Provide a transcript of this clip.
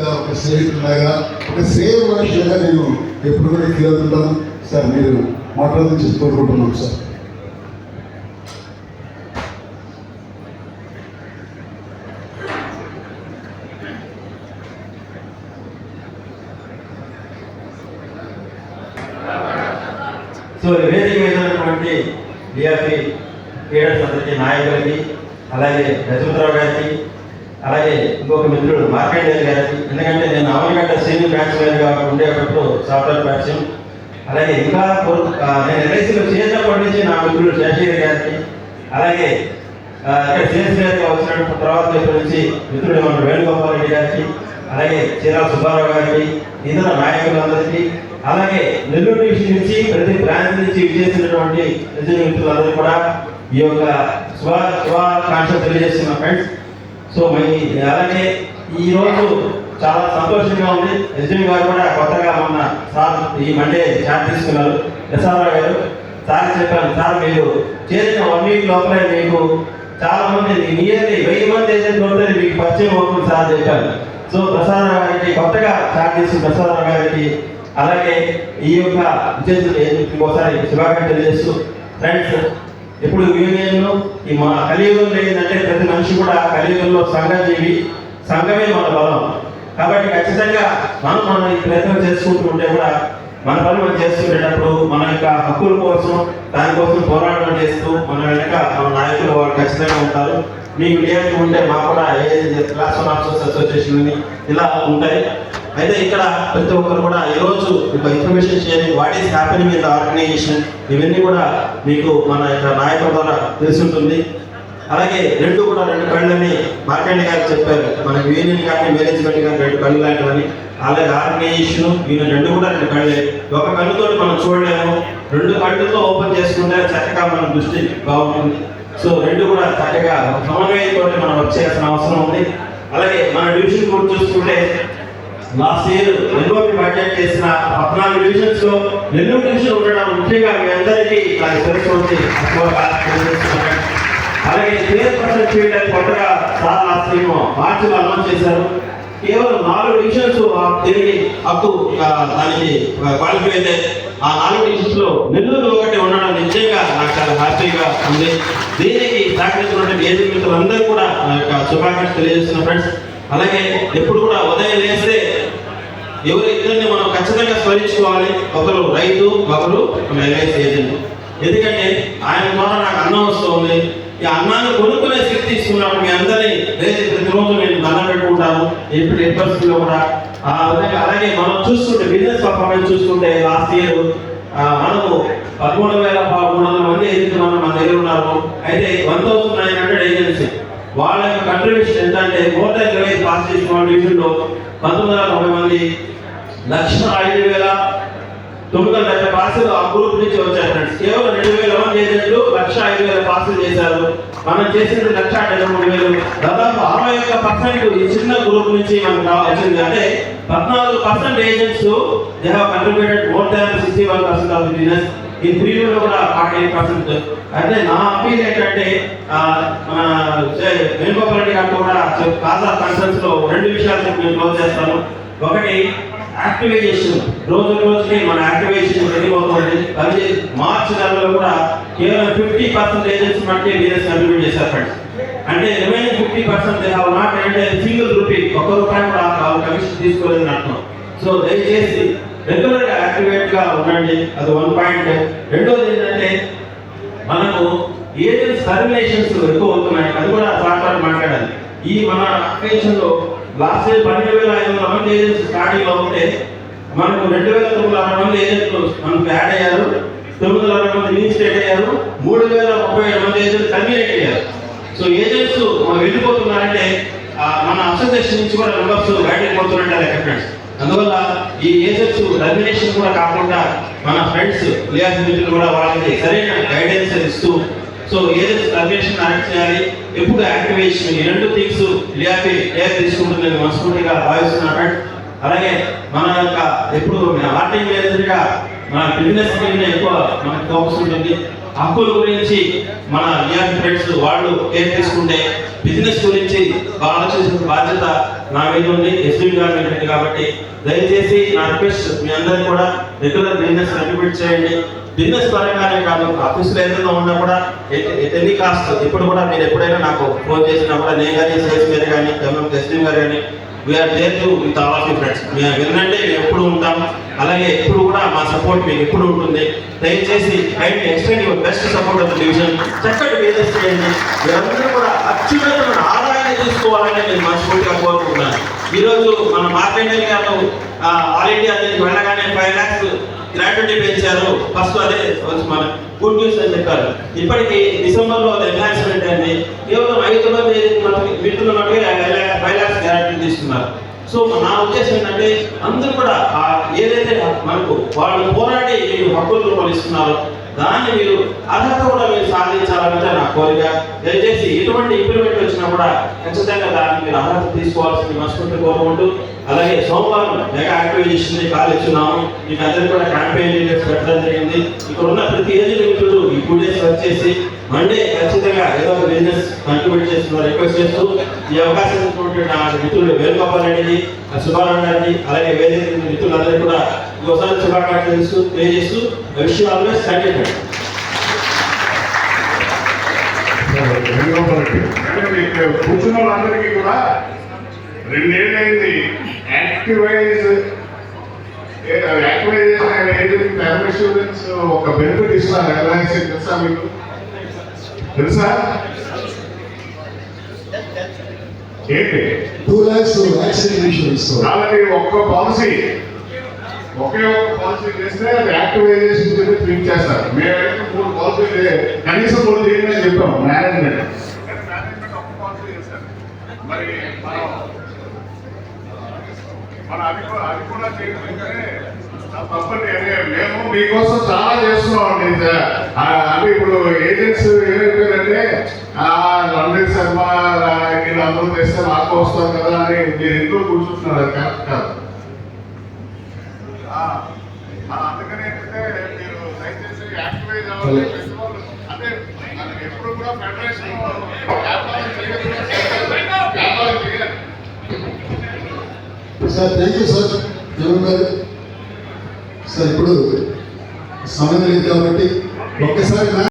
ఒక స్నేహితులాగా ఒక సేవ మనిషిగా నేను ఎప్పుడు కూడా ఫీల్ అవుతుంటాను సార్. మీరు మాట్లాడాలని కోరుకుంటున్నాం సార్. సో వేదిక మీద ఉన్నటువంటి డిఆర్పి క్రీడా సంస్థకి నాయకులకి, అలాగే యశవంతరావు గారికి, అలాగే ఇంకొక మిత్రుడు మార్కండేయ గారికి, ఎందుకంటే నేను అవనిగడ్డ సీనియర్ బ్యాట్స్మెన్గా ఉండేటప్పుడు సాఫ్ట్వేర్ పరిచయం, అలాగే ఇంకా నేను ఎల్ఐసీలో చేసినప్పటి నుంచి నా మిత్రుడు శేషగిరి గారికి, అలాగే ఇక్కడ సిఎస్ గారిగా వచ్చినప్పుడు తర్వాత ఇప్పటి నుంచి మిత్రుడు మన వేణుగోపాల్ రెడ్డి గారికి, అలాగే చీరాల సుబ్బారావు గారికి, ఇతర నాయకులందరికీ, అలాగే నెల్లూరు డివిజన్ నుంచి ప్రతి బ్రాంచ్ నుంచి విజేసినటువంటి నిజ మిత్రులందరూ కూడా ఈ యొక్క శుభాకాంక్షలు తెలియజేస్తున్న ఫ్రెండ్స్. సో అలాగే ఈరోజు చాలా సంతోషంగా ఉంది. ఎస్ఎం గారు కూడా కొత్తగా మొన్న సార్ ఈ మండే చార్జ్ తీసుకున్నారు. ఎస్ఆర్ఆర్ గారు సార్ చెప్పాను, సార్ మీరు చేసిన 1 వీక్ లోపలే మీకు చాలా మంది నియర్లీ 1000 మంది ఏజెంట్ అవుతుంది మీకు పరిచయం అవుతుంది సార్ చెప్పాను. సో ప్రసాద్ గారికి కొత్తగా చార్జ్ చేసిన ప్రసాద్ గారికి, అలాగే ఈ యొక్క విజేతలు ఇంకోసారి శుభాకాంక్షలు తెలియజేస్తూ ఫ్రెండ్స్, ఇప్పుడు యూనియన్లో ఈ మా కలియుగంలో ఏంటంటే ప్రతి మనిషి కూడా కలియుగంలో సంఘజీవి, సంఘమే మన బలం. కాబట్టి ఖచ్చితంగా మనం ఈ ప్రయత్నం చేసుకుంటూ ఉంటే కూడా మన పని మనం చేసుకునేటప్పుడు మన యొక్క హక్కుల కోసం దానికోసం పోరాటం చేస్తూ మన వెనక మన నాయకులు వాళ్ళు ఖచ్చితంగా ఉంటారు. మీకు డిఆర్పి ఉంటే మాకు కూడా క్లాస్ 1 ఆఫీసర్స్ అసోసియేషన్ అని ఇలా ఉంటాయి. అయితే ఇక్కడ ప్రతి ఒక్కరు కూడా ఈరోజు ఒక information sharing, what is happening in the organisation, ఇవన్నీ కూడా మీకు మన యొక్క నాయకుల ద్వారా తెలిసి ఉంటుంది. అలాగే రెండు కళ్ళని మార్కండి గారు చెప్పారు, మనకి యూనియన్ కానీ మేనేజ్మెంట్ కానీ 2 కళ్ళు లాంటివని. అలాగే ఆర్గనైజేషన్ యూనియన్ 2 కూడా 2 కళ్ళే. ఒక కళ్ళుతో మనం చూడలేము, 2 కళ్ళుతో ఓపెన్ చేసుకుంటే చక్కగా మన దృష్టి బాగుంటుంది. సో 2 కూడా చక్కగా సమన్వయంతో మనం వర్క్ చేయాల్సిన అవసరం ఉంది. అలాగే మన డివిజన్ కూడా చూసుకుంటే లాస్ట్ ఇయర్ నెల్లూరు బడ్జెట్ చేసిన 14 డివిజన్స్ లో నెల్లూరు డివిజన్ ఉండడం ముఖ్యంగా మీ అందరికీ నాకు తెలుస్తుంది. అలాగే చైర్పర్సన్ ఫీల్డ్ అని కొత్తగా సార్ లాస్ట్ ఇయర్ మార్చిలో అనౌన్స్ చేశారు. కేవలం 4 డివిజన్స్ దీనికి హక్కు దానికి క్వాలిఫై అయితే ఆ 4 డివిజన్స్ లో నెల్లూరు ఒకటి ఉండడం నిజంగా నాకు చాలా హ్యాపీగా ఉంది. దీనికి సహకరించినటువంటి ఏజెంట్ మిత్రులందరూ కూడా నా యొక్క శుభాకాంక్షలు తెలియజేస్తున్న ఫ్రెండ్స్. అలాగే ఎప్పుడు కూడా ఉదయం లేస్తే ఎవరి ఇద్దరిని మనం ఖచ్చితంగా స్మరించుకోవాలి. ఒకరు రైతు, ఒకరు ఎల్ఐసి ఏజెంట్. ఎందుకంటే ఆయన ద్వారా నాకు అన్నం వస్తుంది. ఈ అన్నాన్ని కొనుక్కునే శక్తి తీసుకున్నప్పుడు మీ అందరినీ ప్రతిరోజు నేను దండం పెట్టుకుంటాను ఎప్పుడు పరిస్థితుల్లో కూడా ఆ విధంగా. అలాగే మనం చూసుకుంటే బిజినెస్ పర్ఫార్మెన్స్ చూసుకుంటే లాస్ట్ ఇయర్ మనకు 13,300 మంది ఏజెంట్లు మన దగ్గర ఉన్నారు. అయితే 1,900 ఏజెన్సీ వాళ్ళ యొక్క కంట్రిబ్యూషన్ ఎంత అంటే మోర్ దాన్ 25 పాస్ చేసిన డివిజన్లో 1990 మంది 1,05,970 పాసులు ఆ గ్రూప్ నుంచి వచ్చారు ఫ్రెండ్స్. కేవలం 2,000 మంది ఏజెంట్లు 1,05,000 పాసులు చేశారు. మనం చేసింది 1,73,000. దాదాపు 61% ఈ చిన్న గ్రూప్ నుంచి మనకు వచ్చింది. అంటే 14% agents they have contributed more than 61% of the business. ఈ ప్రీమియంలో కూడా 48%. అయితే నా అపీల్ ఏంటంటే మన వేణుగోపాల్ రెడ్డి గారు కూడా కాజా కాన్ఫరెన్స్ లో 2 విషయాలు నేను క్లోజ్ చేస్తాను. ఒకటి యాక్టివేషన్, రోజుకి మన యాక్టివేషన్ పెరిగిపోతుంది. అది మార్చి నెలలో కూడా కేవలం 50% ఏజెంట్స్ మట్టి బిజినెస్ కంట్రిబ్యూట్ చేశారు ఫ్రెండ్స్. అంటే రిమైనింగ్ 50% దే హావ్ నాట్ అంటే సింగిల్ రూపీ, ₹1 కూడా వాళ్ళు కమిషన్ తీసుకోలేదని అర్థం. సో దయచేసి రెగ్యులర్ గా యాక్టివేట్ గా ఉండండి. అది 1 పాయింట్. రెండోది ఏంటంటే మనకు ఏజెంట్స్ టర్మినేషన్స్ ఎక్కువ అవుతున్నాయి. అది కూడా సార్ మాట్లాడాలి. ఈ మన అప్లికేషన్ లో లాస్ట్ ఇయర్ 12,500 మంది ఏజెంట్స్ స్టార్టింగ్ లో ఉంటే మనకు 2,960 మంది ఏజెంట్లు మనకు యాడ్ అయ్యారు. 960 మంది రీఇన్స్టేట్ అయ్యారు. 3,037 మంది ఏజెంట్స్ టర్మినేట్ అయ్యారు. సో ఏజెంట్స్ మనం వెళ్ళిపోతున్నారంటే మన అసోసియేషన్ నుంచి కూడా మెంబర్స్ బయటకు పోతున్నట్టు లెక్క ఫ్రెండ్స్. అందువల్ల ఈ ఏజెంట్స్ టర్మినేషన్ కూడా కాకుండా మన ఫ్రెండ్స్ లియాజ్ మిత్రులు కూడా వాళ్ళకి సరైన గైడెన్స్ ఇస్తూ సో ఏజెంట్స్ టర్మినేషన్ యాక్ట్ చేయాలి. ఎప్పుడు యాక్టివేషన్, ఈ 2 థింగ్స్ లియాపి తీసుకుంటుందని మనస్ఫూర్తిగా భావిస్తున్నాను. అలాగే మన యొక్క ఎప్పుడు ఆర్టింగ్ మేనేజర్గా మన బిజినెస్ మీద ఎక్కువ మనకు ఫోకస్ ఉంటుంది. హక్కుల గురించి మన రియాలిటీ ఫ్రెండ్స్ వాళ్ళు కేర్ తీసుకుంటే బిజినెస్ గురించి ఆలోచించిన బాధ్యత నా మీద ఉంది, ఎస్డీ గారి మీద ఉంది. కాబట్టి దయచేసి నా రిక్వెస్ట్ మీ అందరికీ కూడా రెగ్యులర్ బిజినెస్ కంట్రిబ్యూట్ చేయండి. బిజినెస్ పరంగానే కాదు, ఆఫీసులో ఏదైనా ఉన్నా కూడా ఎనీ కాస్ట్ ఇప్పుడు కూడా మీరు ఎప్పుడైనా నాకు ఫోన్ చేసినా కూడా నేను కానీ సేల్స్ మీద కానీ ఎస్డీ గారు కానీ we're there to with all of you friends. మీరు వినండి, మేము ఎప్పుడు ఉంటాం, అలాగే ఎప్పుడు కూడా మా సపోర్ట్ మీకు ఎప్పుడు ఉంటుంది. దయచేసి and extend your best support of the division. చక్కటి బిజినెస్ చేయండి. మీరందరూ కూడా అత్యున్నతమైన ఆదాయాన్ని తీసుకోవాలని నేను మనస్ఫూర్తిగా కోరుకుంటున్నాను. ఈరోజు మన మార్కెట్ గారు ఆల్ ఇండియా దీనికి వెళ్ళగానే 5 lakhs గ్రాట్యుటీ పెంచారు. ఫస్ట్ అదే మన గుడ్ న్యూస్ అని చెప్పారు. ఇప్పటికీ డిసెంబర్లో అది ఎన్హాన్స్మెంట్ అయింది. కేవలం 5 మంది మిత్రులు 5 lakhs గ్రాట్యుటీ తీసుకున్నారు. సో నా ఉద్దేశం ఏంటంటే అందరూ కూడా ఏదైతే మనకు వాళ్ళు పోరాడి మీరు హక్కులు ఇస్తున్నారో దాన్ని మీరు అర్హత కూడా మీరు సాధించాలంటే నా కోరిక. దయచేసి ఎటువంటి ఇంప్లిమెంట్ వచ్చినా కూడా ఖచ్చితంగా దాన్ని మీరు అర్హత తీసుకోవాల్సింది మనస్ఫూర్తి కోరుకుంటూ, అలాగే సోమవారం మెగా యాక్టివిజేషన్ కాల్ ఇచ్చున్నాము. మీకు అందరికీ కూడా క్యాంపెయిన్ డీటెయిల్స్ పెట్టడం జరిగింది. ఇక్కడ ఉన్న ప్రతి ఏజ్ మిత్రుడు ఈ 2 days వర్క్ చేసి మండే ఖచ్చితంగా ఏదో ఒక బిజినెస్ కంట్రిబ్యూట్ చేస్తున్న రిక్వెస్ట్ చేస్తూ ఈ అవకాశం ఇచ్చినటువంటి నా మిత్రులు వేణుగోపాల్ రెడ్డి, సుబ్బారావు గారిని, అలాగే వేరే మిత్రులందరికీ కూడా ఇంకోసారి శుభాకాంక్షలు తెలియజేస్తూ విష్ యూ ఆల్వేస్ కంటిన్యూ. కూర్చున్న వాళ్ళందరికీ కూడా 2 ఏళ్ళైంది యాక్టివైజేషన్ ఇన్సూరెన్స్ ఒక బెనిఫిట్ ఇస్తున్నారు. ఎల్ఐసి తెలుసా మీకు? తెలుసా ఏంటి? 2 lakhs యాక్సిడెంట్ ఇన్సూరెన్స్. కాబట్టి ఒకే ఒక పాలసీ చేస్తే అది యాక్టివైజేషన్ చెప్పి ట్రీట్ చేస్తారు. మేమైతే 3 పాలసీలు కనీసం 3 చేయండి అని చెప్పాం మేనేజ్మెంట్. ఒక్క పాలసీ చేస్తారు. మరి మన అది కూడా చేయకపోతే తప్పని మేము మీకోసం చాలా చేస్తున్నాం అండి. అంటే ఇప్పుడు ఏజెంట్స్ ఏమైపోయారంటే రణ్వీర్ శర్మ వీళ్ళందరూ తెస్తే మాకు వస్తాం కదా అని మీరు ఎందుకు కూర్చుంటున్నారు. అది కరెక్ట్ కాదు. అందుకని ఏంటంటే మీరు దయచేసి యాక్టివైజ్ అవ్వాలి. అంటే ఎప్పుడు కూడా federation sir thank you sir. Jagan గారు సార్ ఇప్పుడు సమయం లేదు కాబట్టి ఒక్కసారి